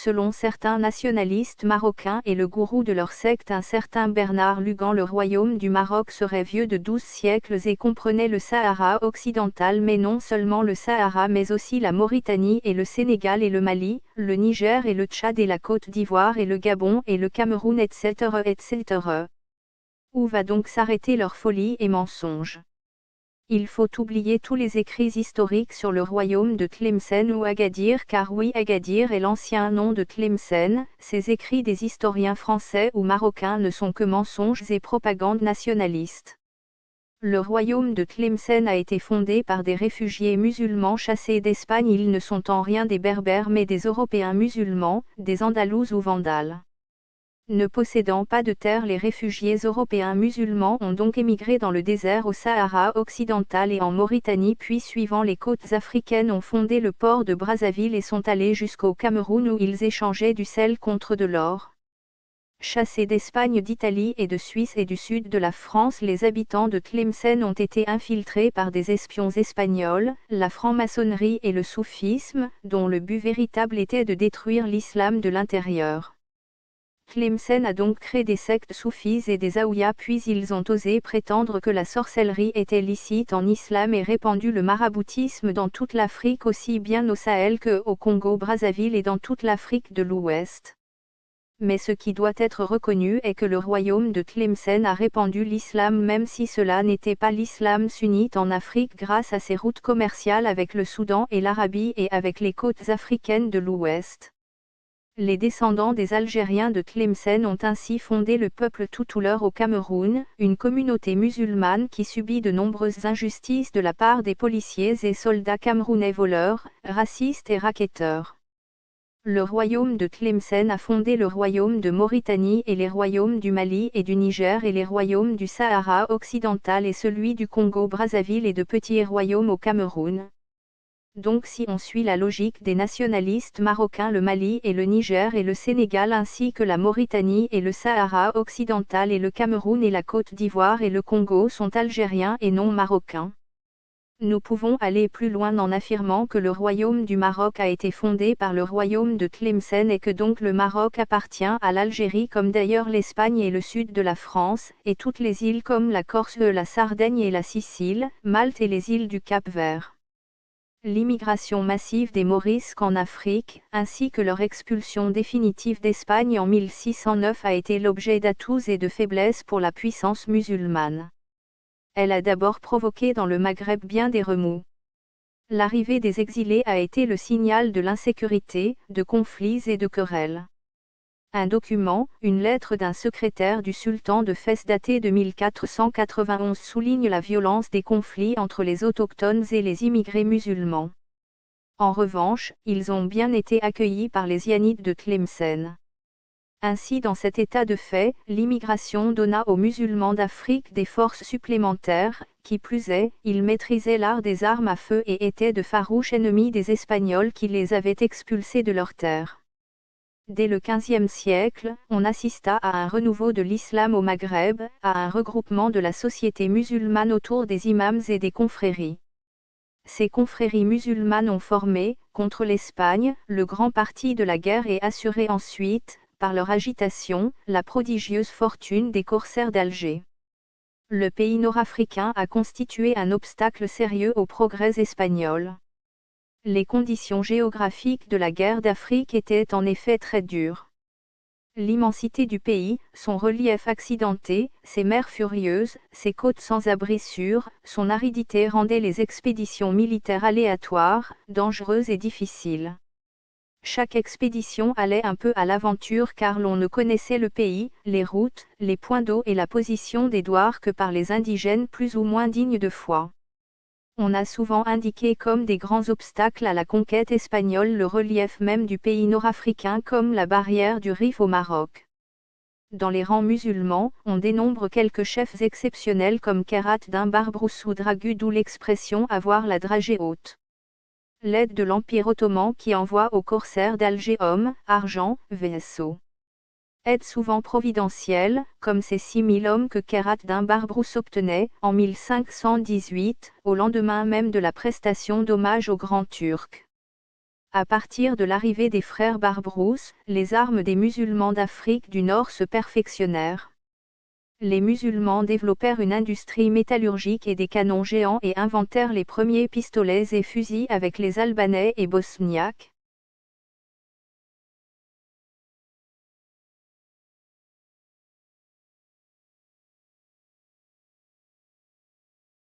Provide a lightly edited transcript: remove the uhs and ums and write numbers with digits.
selon certains nationalistes marocains et le gourou de leur secte un certain Bernard Lugan, le royaume du Maroc serait vieux de 12 siècles et comprenait le Sahara occidental, mais non seulement le Sahara mais aussi la Mauritanie et le Sénégal et le Mali, le Niger et le Tchad et la Côte d'Ivoire et le Gabon et le Cameroun, etc. etc. Où va donc s'arrêter leur folie et mensonge? Il faut oublier tous les écrits historiques sur le royaume de Tlemcen ou Agadir, car oui, Agadir est l'ancien nom de Tlemcen. Ces écrits des historiens français ou marocains ne sont que mensonges et propagande nationaliste. Le royaume de Tlemcen a été fondé par des réfugiés musulmans chassés d'Espagne. Ils ne sont en rien des Berbères mais des Européens musulmans, des Andalous ou Vandales. Ne possédant pas de terre, les réfugiés européens musulmans ont donc émigré dans le désert au Sahara occidental et en Mauritanie, puis suivant les côtes africaines ont fondé le port de Brazzaville et sont allés jusqu'au Cameroun où ils échangeaient du sel contre de l'or. Chassés d'Espagne, d'Italie et de Suisse et du sud de la France, les habitants de Tlemcen ont été infiltrés par des espions espagnols, la franc-maçonnerie et le soufisme, dont le but véritable était de détruire l'islam de l'intérieur. Tlemcen a donc créé des sectes soufis et des aouyas, puis ils ont osé prétendre que la sorcellerie était licite en islam et répandu le maraboutisme dans toute l'Afrique, aussi bien au Sahel que au Congo-Brazzaville et dans toute l'Afrique de l'Ouest. Mais ce qui doit être reconnu est que le royaume de Tlemcen a répandu l'islam, même si cela n'était pas l'islam sunnite en Afrique, grâce à ses routes commerciales avec le Soudan et l'Arabie et avec les côtes africaines de l'Ouest. Les descendants des Algériens de Tlemcen ont ainsi fondé le peuple toutouleur au Cameroun, une communauté musulmane qui subit de nombreuses injustices de la part des policiers et soldats camerounais voleurs, racistes et racketteurs. Le royaume de Tlemcen a fondé le royaume de Mauritanie et les royaumes du Mali et du Niger et les royaumes du Sahara occidental et celui du Congo-Brazzaville et de petits royaumes au Cameroun. Donc si on suit la logique des nationalistes marocains, le Mali et le Niger et le Sénégal ainsi que la Mauritanie et le Sahara occidental et le Cameroun et la Côte d'Ivoire et le Congo sont algériens et non marocains. Nous pouvons aller plus loin en affirmant que le royaume du Maroc a été fondé par le royaume de Tlemcen et que donc le Maroc appartient à l'Algérie comme d'ailleurs l'Espagne et le sud de la France, et toutes les îles comme la Corse, la Sardaigne et la Sicile, Malte et les îles du Cap-Vert. L'immigration massive des Morisques en Afrique, ainsi que leur expulsion définitive d'Espagne en 1609 a été l'objet d'atouts et de faiblesses pour la puissance musulmane. Elle a d'abord provoqué dans le Maghreb bien des remous. L'arrivée des exilés a été le signal de l'insécurité, de conflits et de querelles. Un document, une lettre d'un secrétaire du sultan de Fès datée de 1491 souligne la violence des conflits entre les autochtones et les immigrés musulmans. En revanche, ils ont bien été accueillis par les Zianites de Tlemcen. Ainsi, dans cet état de fait, l'immigration donna aux musulmans d'Afrique des forces supplémentaires, qui plus est, ils maîtrisaient l'art des armes à feu et étaient de farouches ennemis des Espagnols qui les avaient expulsés de leurs terres. Dès le XVe siècle, on assista à un renouveau de l'islam au Maghreb, à un regroupement de la société musulmane autour des imams et des confréries. Ces confréries musulmanes ont formé, contre l'Espagne, le grand parti de la guerre et assuré ensuite, par leur agitation, la prodigieuse fortune des corsaires d'Alger. Le pays nord-africain a constitué un obstacle sérieux au progrès espagnol. Les conditions géographiques de la guerre d'Afrique étaient en effet très dures. L'immensité du pays, son relief accidenté, ses mers furieuses, ses côtes sans abri sûr, son aridité rendaient les expéditions militaires aléatoires, dangereuses et difficiles. Chaque expédition allait un peu à l'aventure car l'on ne connaissait le pays, les routes, les points d'eau et la position des douars que par les indigènes plus ou moins dignes de foi. On a souvent indiqué comme des grands obstacles à la conquête espagnole le relief même du pays nord-africain comme la barrière du Rif au Maroc. Dans les rangs musulmans, on dénombre quelques chefs exceptionnels comme Kerat d'un Barbrous ou Dragu, d'où l'expression avoir la dragée haute. L'aide de l'Empire ottoman qui envoie aux corsaires d'Alger hommes, argent, vaisseaux. Aide souvent providentielle, comme ces 6000 hommes que Kerat d'un Barbrous obtenait, en 1518, au lendemain même de la prestation d'hommage aux Grands Turcs. À partir de l'arrivée des frères Barberousse, les armes des musulmans d'Afrique du Nord se perfectionnèrent. Les musulmans développèrent une industrie métallurgique et des canons géants et inventèrent les premiers pistolets et fusils avec les Albanais et Bosniaques.